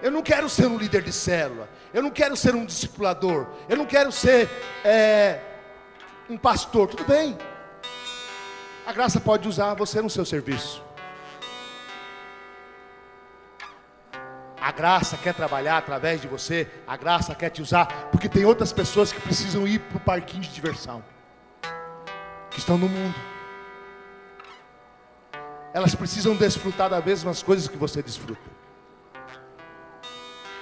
eu não quero ser um líder de célula. Eu não quero ser um discipulador. Eu não quero ser um pastor. Tudo bem. A graça pode usar você no seu serviço. A graça quer trabalhar através de você. A graça quer te usar. Porque tem outras pessoas que precisam ir para o parquinho de diversão. Que estão no mundo. Elas precisam desfrutar das mesmas coisas que você desfruta.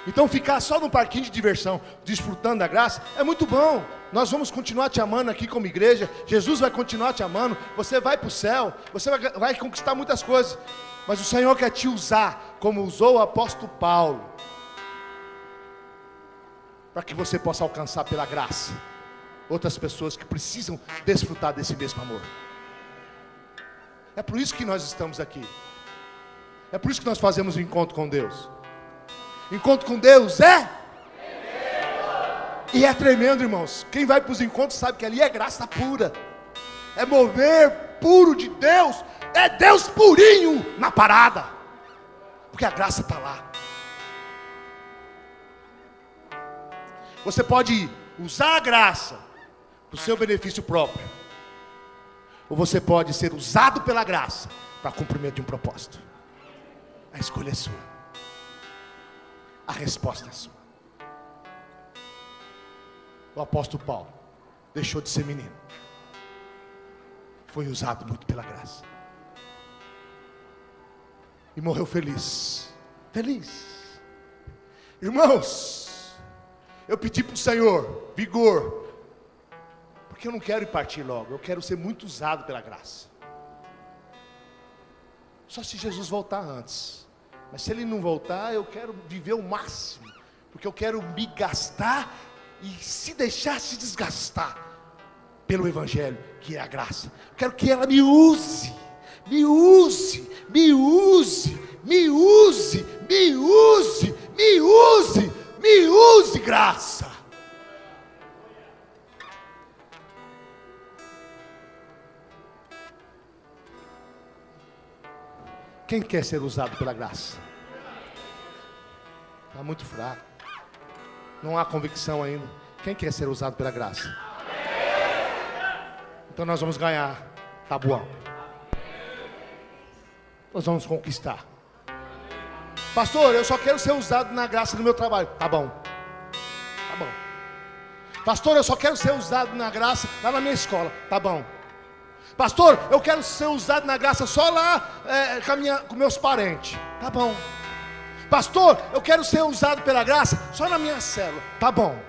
Então ficar só no parquinho de diversão, desfrutando da graça, é muito bom. Nós vamos continuar te amando aqui como igreja. Jesus vai continuar te amando. Você vai para o céu. Você vai conquistar muitas coisas. Mas o Senhor quer te usar, como usou o apóstolo Paulo, para que você possa alcançar pela graça outras pessoas que precisam desfrutar desse mesmo amor. É por isso que nós estamos aqui. É por isso que nós fazemos o encontro com Deus. Encontro com Deus é? E é tremendo, irmãos. Quem vai para os encontros sabe que ali é graça pura. É mover puro de Deus. É Deus purinho na parada. Porque a graça está lá. Você pode usar a graça para o seu benefício próprio. Ou você pode ser usado pela graça para cumprimento de um propósito. A escolha é sua. A resposta é sua. O apóstolo Paulo deixou de ser menino. Foi usado muito pela graça. E morreu feliz. Feliz. Irmãos, eu pedi para o Senhor vigor. Porque eu não quero ir partir logo. Eu quero ser muito usado pela graça. Só se Jesus voltar antes. Mas se Ele não voltar, eu quero viver o máximo. Porque eu quero me gastar e se deixar se desgastar pelo Evangelho, que é a graça. Eu quero que ela me use. Me use, me use, me use, me use, me use, me use, graça. Quem quer ser usado pela graça? Está muito fraco. Não há convicção ainda. Quem quer ser usado pela graça? Então nós vamos ganhar Tabuão. Nós vamos conquistar. Pastor, eu só quero ser usado na graça do meu trabalho. Tá bom. Tá bom. Pastor, eu só quero ser usado na graça lá na minha escola. Tá bom. Pastor, eu quero ser usado na graça só lá com meus parentes. Tá bom. Pastor, eu quero ser usado pela graça só na minha célula. Tá bom.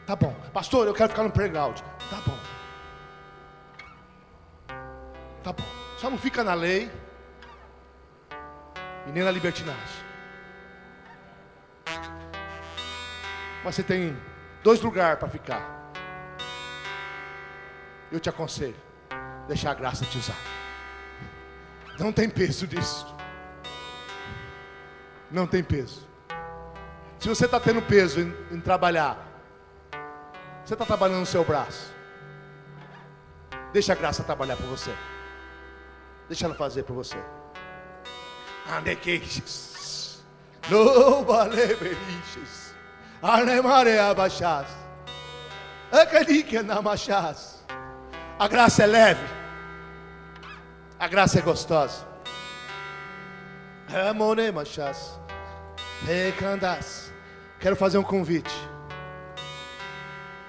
Tá bom. Pastor, eu quero ficar no playground. Tá bom. Tá bom. Só não fica na lei e nem na libertinagem. Mas você tem 2 lugares para ficar. Eu te aconselho, deixar a graça te usar. Não tem peso disso. Não tem peso. Se você está tendo peso em trabalhar, você está trabalhando no seu braço. Deixa a graça trabalhar por você. Deixa ela fazer por você. Ande queixes. No vale beriches. Anemare abaixas. Acadique na machas. A graça é leve. A graça é gostosa. Amone machas. Recandas. Quero fazer um convite.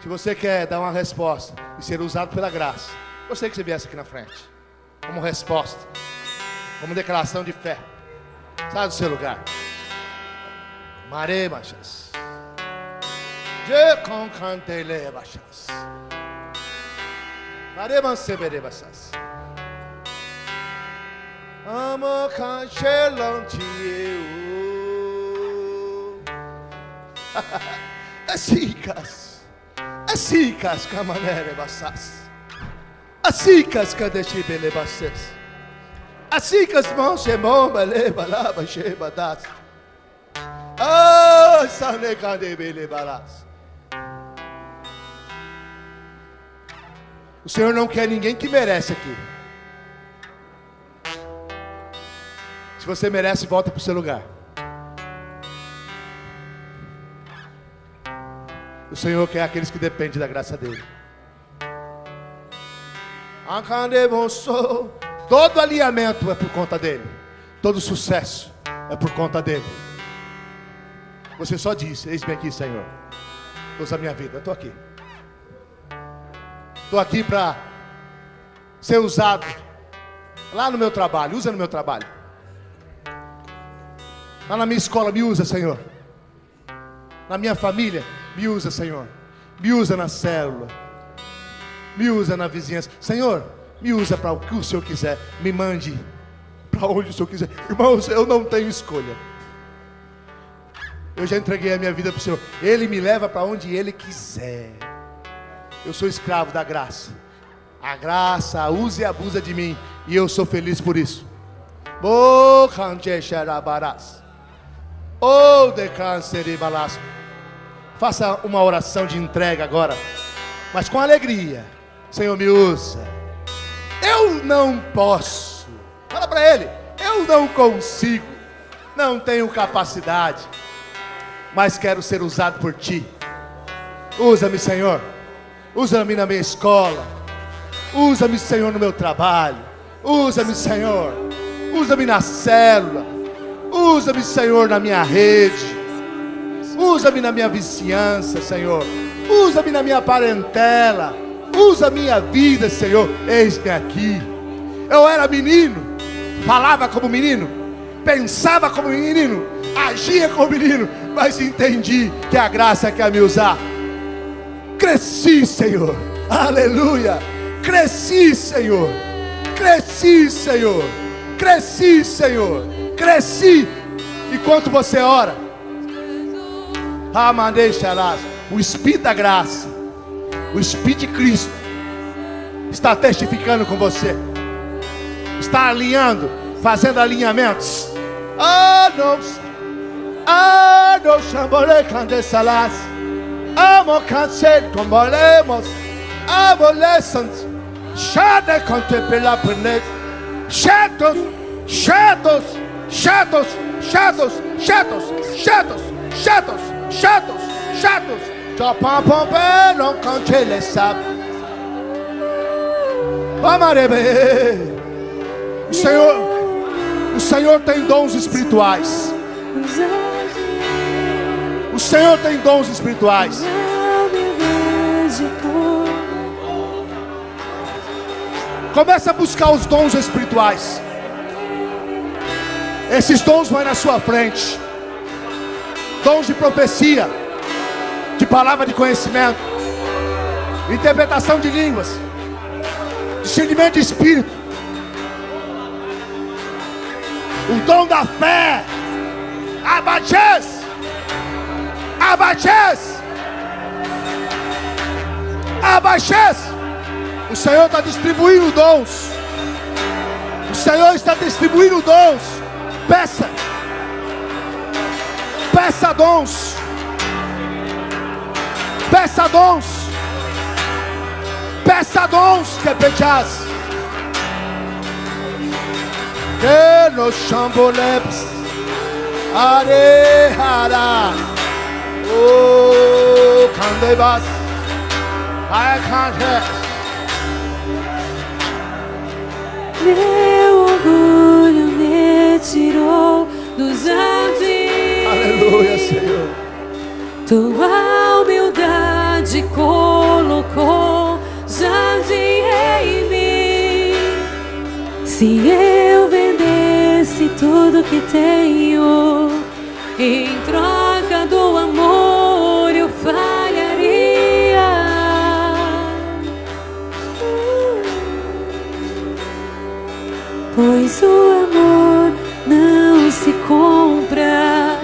Se você quer dar uma resposta e ser usado pela graça, gostaria que você viesse aqui na frente, como resposta, como declaração de fé. Sai do seu lugar. Mare baixas. Je concantele baixas. Mare mansebere baixas. Amo cancelante. Asikas kamanere basas. Asikas kadeshi bele basas. Asikas monse momba leba laba sheba das. Ah, sane kande bele balas. O Senhor não quer ninguém que merece aqui. Se você merece, volta para o seu lugar. O Senhor quer aqueles que dependem da graça dele. Todo alinhamento é por conta dele. Todo sucesso é por conta dele. Você só diz: eis-me aqui, Senhor. Usa a minha vida, eu estou aqui. Estou aqui para ser usado lá no meu trabalho. Usa no meu trabalho. Lá na minha escola, me usa, Senhor. Na minha família, me usa, Senhor. Me usa na célula. Me usa na vizinhança. Senhor, me usa para o que o Senhor quiser. Me mande para onde o Senhor quiser. Irmãos, eu não tenho escolha. Eu já entreguei a minha vida para o Senhor. Ele me leva para onde Ele quiser. Eu sou escravo da graça. A graça usa e abusa de mim. E eu sou feliz por isso. Faça uma oração de entrega agora, mas com alegria. Senhor, me usa. Eu não posso. Fala para Ele: eu não consigo, não tenho capacidade, mas quero ser usado por Ti. Usa-me, Senhor. Usa-me na minha escola. Usa-me, Senhor, no meu trabalho. Usa-me, Senhor. Usa-me na célula. Usa-me, Senhor, na minha rede. Usa-me na minha vizinhança, Senhor. Usa-me na minha parentela. Usa a minha vida, Senhor. Eis-me aqui. Eu era menino, falava como menino, pensava como menino, agia como menino, mas entendi que a graça quer me usar. Cresci, Senhor. Aleluia. Cresci, Senhor. Cresci, Senhor. Cresci, Senhor. Cresci. Enquanto você ora, o Espírito da graça, o Espírito de Cristo está testificando com você, está alinhando, fazendo alinhamentos. Não chambole candesalas, amo cancel combolemos, adolescent, shade contempla planet, shadows, shadows, shadows, shadows, shadows, shadows, shadows, shadows, shadows. Japão pompe não cancele sabe. O Senhor tem dons espirituais. O Senhor tem dons espirituais. Comece a buscar os dons espirituais. Esses dons vão na sua frente. Dons de profecia, de palavra de conhecimento, interpretação de línguas, discernimento de espírito, o dom da fé. Abates, abates, abates. O Senhor está distribuindo dons. O Senhor está distribuindo dons. Peça, peça dons, peça dons, peça dons que pedias. Que nos chambolebs, arehara, oh candebas, I can't help. Meu orgulho me tirou dos anos. Aleluia, Senhor. Tua humildade com Se eu vendesse tudo que tenho, em troca do amor eu falharia. Pois o amor não se compra,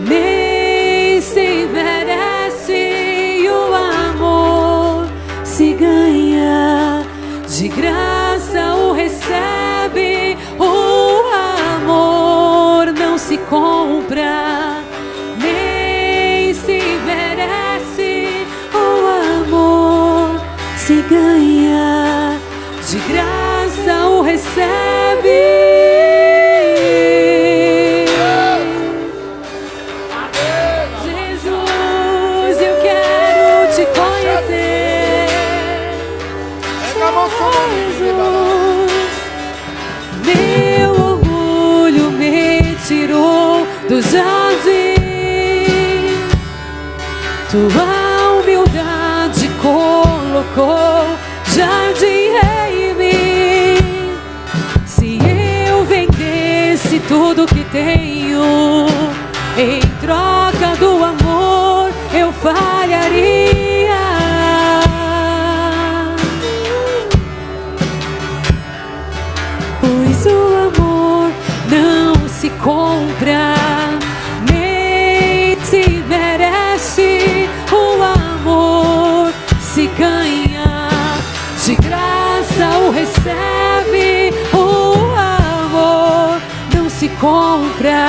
nem se merece. E o amor se ganha, de graça o recebe. O amor não se compra, nem se merece. O amor se ganha, de graça o recebe. Jesus, eu quero te conhecer. Jesus, meu orgulho me tirou do jardim, tua humildade colocou jardim em mim. Se eu vendesse tudo que tenho, em troca do amor eu falharia. Pois o amor não se compra, nem se merece. O amor se ganha, de graça o recebe. O amor não se compra,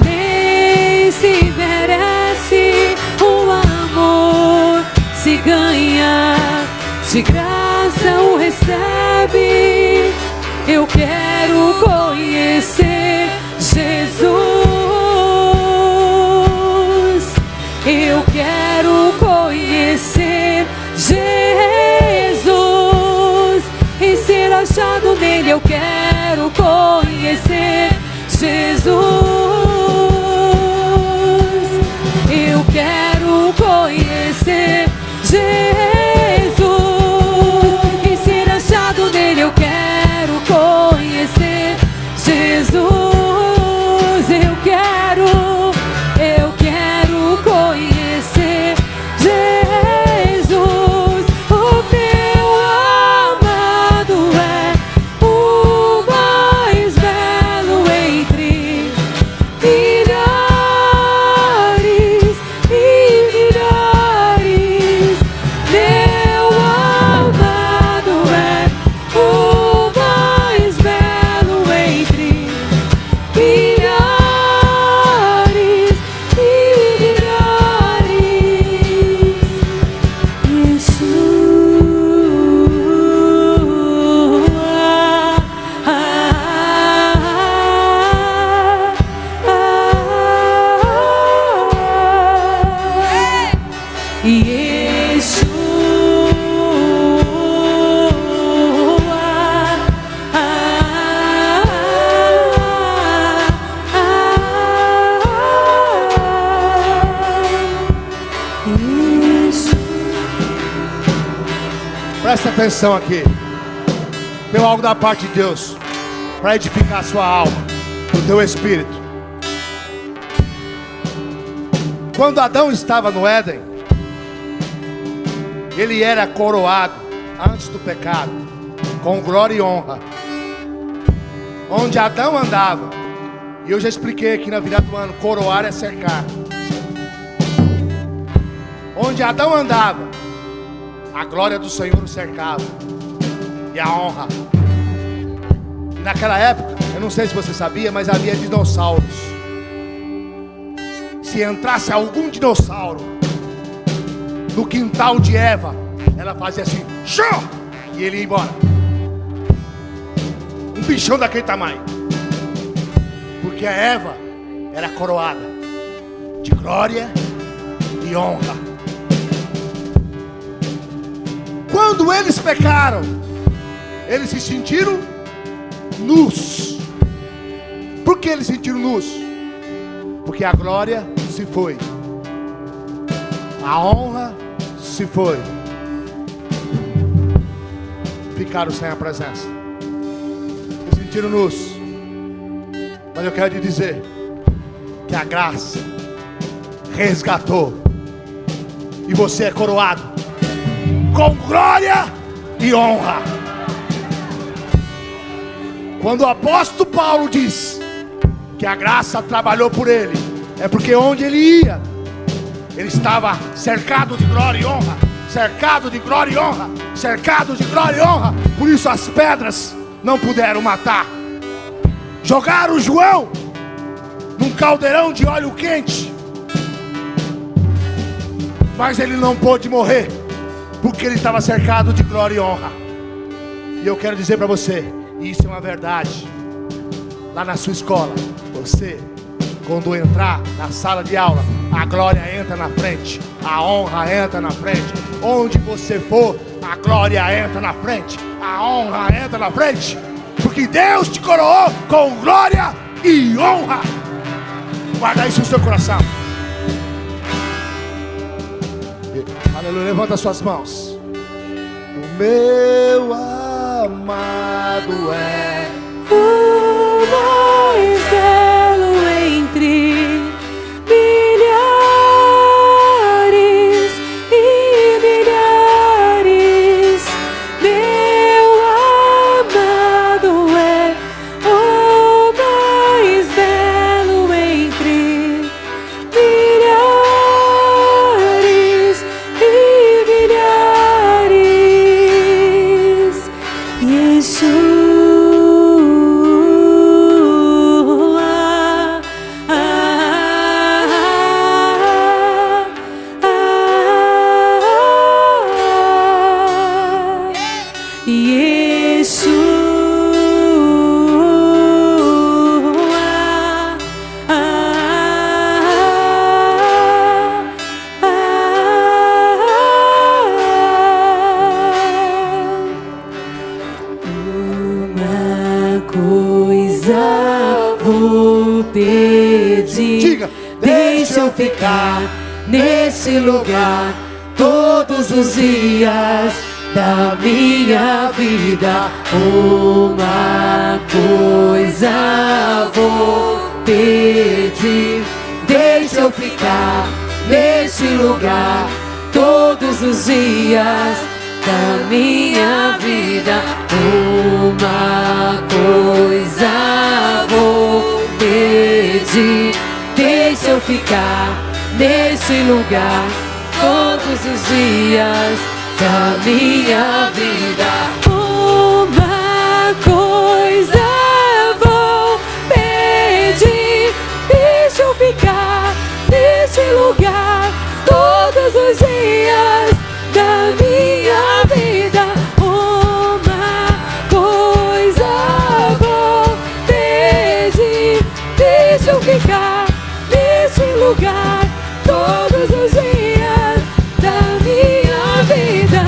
nem se merece. O amor se ganha, de graça o recebe. Eu quero conhecer Jesus. Eu quero conhecer Jesus e ser achado nele. Eu quero conhecer Jesus. Eu quero conhecer Jesus e ser achado nele. Eu quero conhecer Jesus. Eu quero conhecer Jesus. O meu amado é o mais belo entre milhares e milhares. Meu amado é o mais belo entre milhares e milhares. Presta atenção aqui. Tem algo da parte de Deus para edificar a sua alma, o teu espírito. Quando Adão estava no Éden, ele era coroado antes do pecado com glória e honra. Onde Adão andava, e eu já expliquei aqui na virada do ano, coroar é cercar. Onde Adão andava, a glória do Senhor o cercava, e a honra. E naquela época, eu não sei se você sabia, mas havia dinossauros. Se entrasse algum dinossauro no quintal de Eva, ela fazia assim, show! E ele ia embora. Um bichão daquele tamanho. Porque a Eva era coroada de glória e honra. Quando eles pecaram, eles se sentiram nus. Por que eles se sentiram nus? Porque a glória se foi, a honra se foi, ficaram sem a presença. sentindo nus. Mas eu quero te dizer que a graça resgatou. E você é coroado com glória e honra. Quando o apóstolo Paulo diz que a graça trabalhou por ele, é porque onde ele ia, ele estava cercado de glória e honra. Cercado de glória e honra. Cercado de glória e honra. Por isso as pedras não puderam matar. Jogaram João num caldeirão de óleo quente, mas ele não pôde morrer, porque ele estava cercado de glória e honra. E eu quero dizer para você, e isso é uma verdade, lá na sua escola, você, quando entrar na sala de aula, a glória entra na frente, a honra entra na frente. Onde você for, a glória entra na frente, a honra entra na frente, porque Deus te coroou com glória e honra. Guarda isso no seu coração. Aleluia, levanta suas mãos. O meu amado é o mais belo entre milhares e milhares. Meu amado é o mais belo entre milhares e milhares. Deixa eu ficar nesse lugar todos os dias da minha vida. Uma coisa vou pedir, deixa eu ficar nesse lugar todos os dias da minha vida. Uma coisa vou pedir, deixa eu ficar nesse lugar todos os dias da minha vida. Uma coisa vou pedir, deixa eu ficar nesse lugar todos os dias da minha vida. Uma coisa vou pedir, deixa eu ficar nesse lugar todos os dias da minha vida.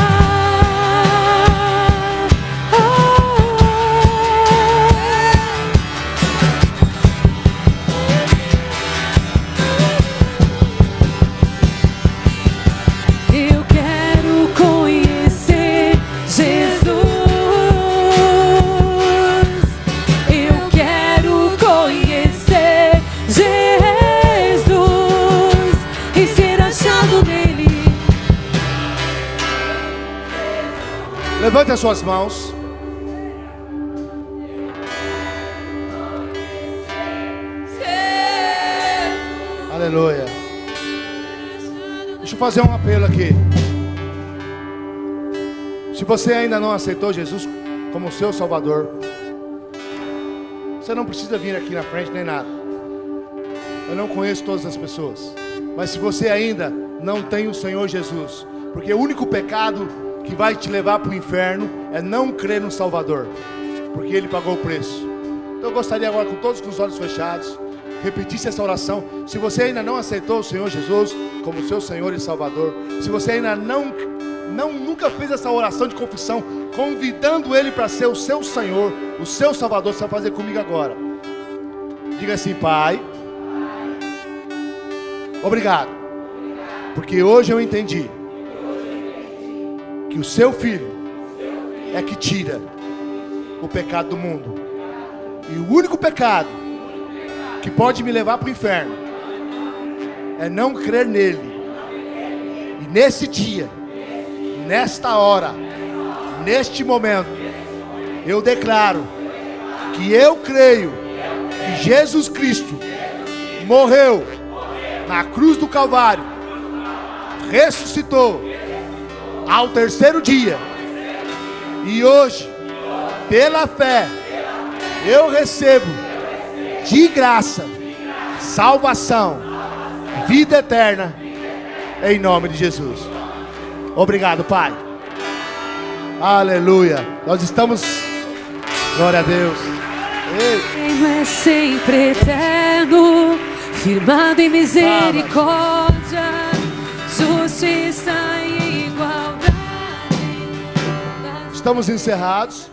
Eu quero conhecer Jesus. Eu quero conhecer Jesus e ser achado nele. Levante as suas mãos. Aleluia. Deixa eu fazer um apelo aqui. Se você ainda não aceitou Jesus como seu Salvador, você não precisa vir aqui na frente nem nada. Eu não conheço todas as pessoas, mas se você ainda não tem o Senhor Jesus, porque o único pecado que vai te levar para o inferno é não crer no Salvador, porque Ele pagou o preço. Então eu gostaria agora, com todos os olhos fechados, repetisse essa oração. Se você ainda não aceitou o Senhor Jesus como seu Senhor e Salvador, se você ainda nunca fez essa oração de confissão, convidando Ele para ser o seu Senhor, o seu Salvador, você vai fazer comigo agora. Diga assim: Pai, obrigado, porque hoje eu entendi que o seu Filho é que tira o pecado do mundo. E o único pecado que pode me levar para o inferno é não crer nele. E nesse dia, nesta hora, neste momento, eu declaro que eu creio que Jesus Cristo morreu na cruz do Calvário, ressuscitou ao terceiro dia, e hoje, pela fé, eu recebo de graça salvação, vida eterna, em nome de Jesus. Obrigado, Pai. Aleluia. Nós estamos, glória a Deus. Reino é sempre eterno, firmado em misericórdia, justiça e igualdade. Estamos encerrados.